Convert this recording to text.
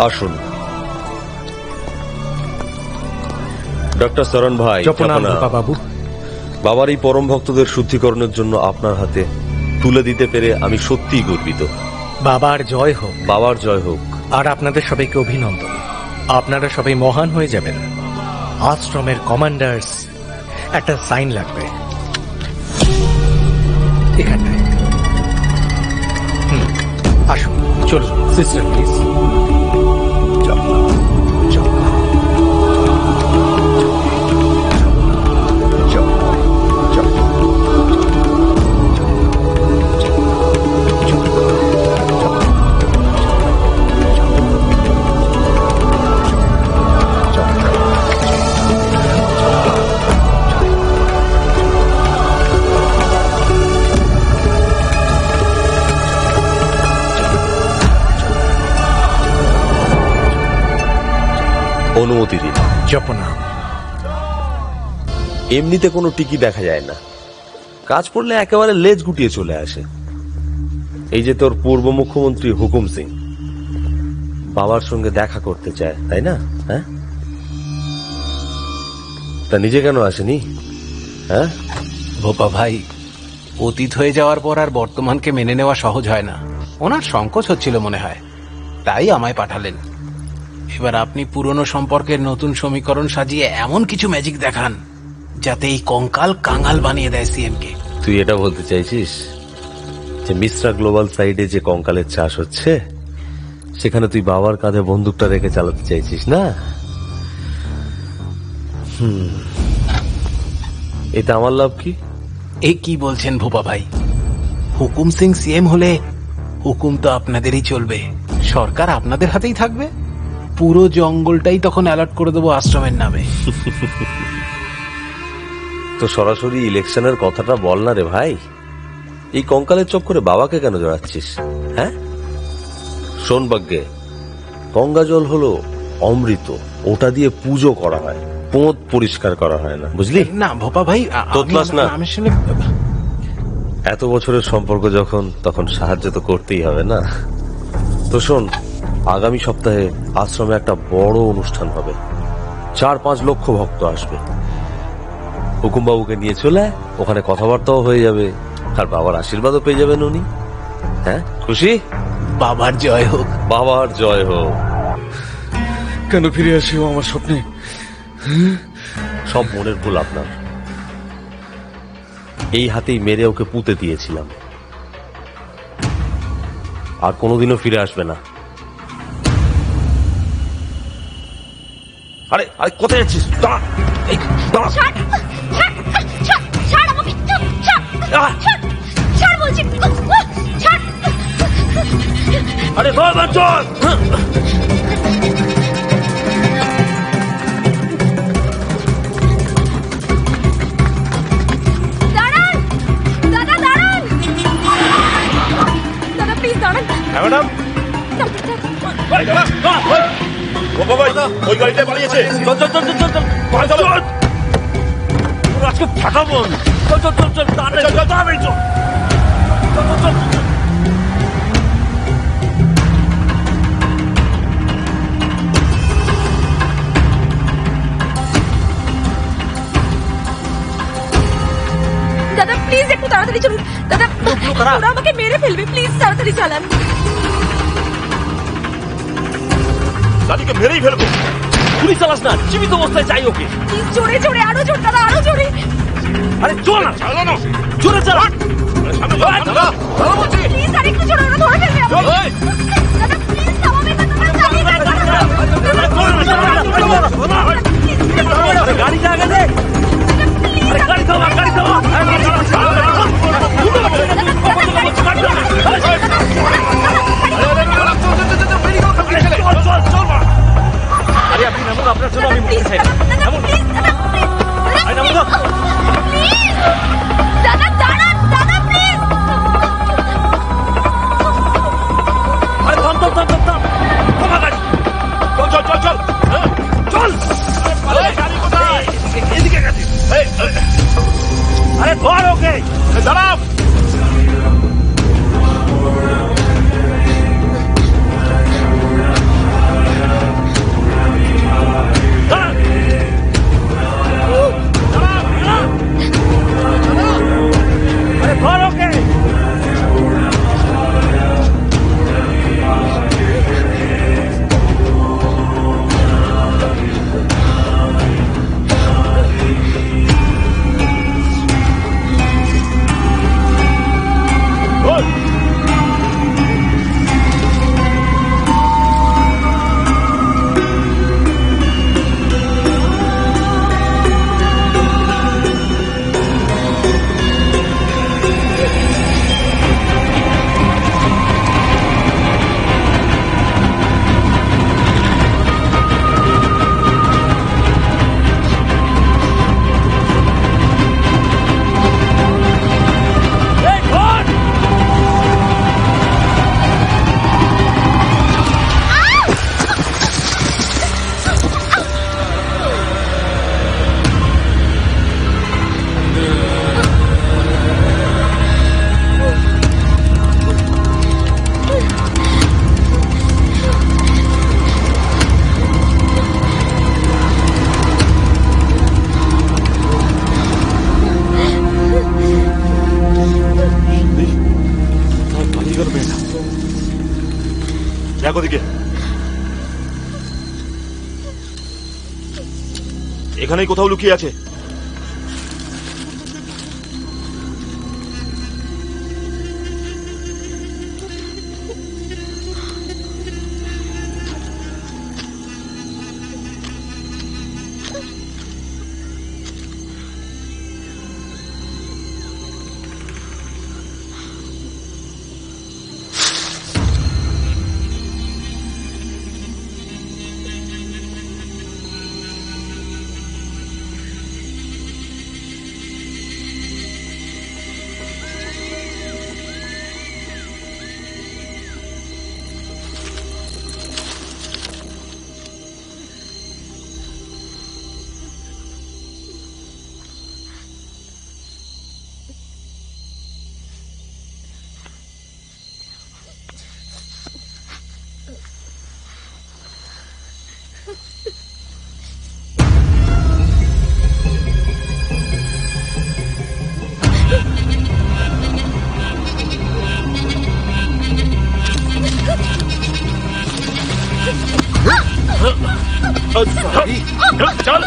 আসুন ডক্টর শরণ ভাই। বাবু, বাবার এই পরম ভক্তদের শুদ্ধিকরণের জন্য আপনার হাতে তুলে দিতে পেরে আমি সত্যিই গর্বিত। বাবার জয় হোক। বাবার জয় হোক। আর আপনাদের সবাইকে অভিনন্দন। আপনারা সবাই মহান হয়ে যাবেন। আশ্রমের কমান্ডার্স, একটা সাইন লাগবে এখানটায়। আসুন, চলুন সিস্টার প্লিজ। অনুমতি দিন। জপনাম। এমনিতে কোনো টিকি দেখা যায় না, কাজ পড়লে একেবারে লেজ গুটিয়ে চলে আসে। এই যে তোর পূর্ব মুখ্যমন্ত্রী হুকুম সিং বাবার সঙ্গে দেখা করতে চায়, তাই না? হ্যাঁ, তা নিজে কেন আসেনি? হ্যাঁ ভোপা ভাই, অতীত হয়ে যাওয়ার পর আর বর্তমানকে মেনে নেওয়া সহজ হয় না। ওনার সংকোচ হচ্ছিল মনে হয়, তাই আমায় পাঠালেন। এবার আপনি পুরনো সম্পর্কের নতুন সমীকরণ সাজিয়ে এমন কিছু ম্যাজিক দেখান যাতে এই কঙ্কাল কাঙাল বানিয়ে দেয় সিএম কে। তুই এটা বলতে চাইছিস যে মিশ্রা গ্লোবাল সাইডে যে কঙ্কালের চাষ হচ্ছে সেখানে তুই বাবার কাঁধে বন্দুকটা রেখে চালাতে চাইছিস না? এটা আমার লাভ কি? এ কি বলছেন ভোপা ভাই? হুকুম সিং সিএম হলে হুকুম তো আপনাদেরই চলবে, সরকার আপনাদের হাতেই থাকবে। পুরো জঙ্গলটাই তখন অ্যালার্ট করে দেবো আশ্রমের নামে। তো সরাসরি ইলেকশনের কথাটা বল না রে ভাই। এই কঙ্কালের চক্করে বাবাকে কেন জড়াচ্ছিস? হ্যাঁ শোন বাগ্যে, গঙ্গা জল হলো অমৃত, ওটা দিয়ে পুজো করা হয়, পোঁত পরিষ্কার করা হয় না, বুঝলি? না ভোপা ভাই, আমি শুনে এত বছরের সম্পর্ক যখন, তখন সাহায্য তো করতেই হবে না? তো শোন, আগামী সপ্তাহে আশ্রমে একটা বড় অনুষ্ঠান হবে, 4-5 লক্ষ ভক্ত আসবে। হুকুমবাবুকে নিয়ে চলে ওখানে কথাবার্তাও হয়ে যাবে, আর বাবার আশীর্বাদও পেয়ে যাবেন উনি। হ্যাঁ খুশি? বাবার জয় হোক। বাবার জয় হোক। কেন ফিরে আসি আমার স্বপ্নে? সব মনের ভুল আপনার। এই হাতেই মেরে ওকে পুঁতে দিয়েছিলাম, আর কোনোদিনও ফিরে আসবে না। আরে আরে কোথায় যাচ্ছিস? আরে বাবা চল। ম্যাডাম, ওই গাড়িতে পালিয়েছে। আজকে ফাটাবো। দাদা প্লিজ একটু তাড়াতাড়ি চলুন। দাদা ওরা আমাকে মেরে ফেলবে, প্লিজ তাড়াতাড়ি চালান। গাড়িকে মেরেই ফেলবো। গুলি চালাস না, জীবিত অবস্থায় চাই ওকে। প্লিজ জোরে জোরে, আরো জোরে দাদা, আরো জোরে। আরে চল না, চালানো জোরে চালা। প্লিজ আরেকটু জোরে, ওরা ধরে ফেলবে আমাকে। দাদা প্লিজ থামাবেন না, তোমরা চালিয়ে যান। গাড়ি জায়গা দে। আরে গাড়ি থামা, গাড়ি থামা। আরে আপনি নামুন, আপনার জন্য আমি মুক্তি চাই। নামুন, আরে নামুন। দাদা দাঁড়ান, দাদা প্লিজ। আরে থাম থাম থাম থাম থাম। থামা গাড়ি। চল চল চল চল চল। আরে গাড়ি কোথায়? এদিকে গেছে। আরে ধর ওকে, দাঁড়াও। দেখো দিকে, এখানেই কোথাও লুকিয়ে আছে। চল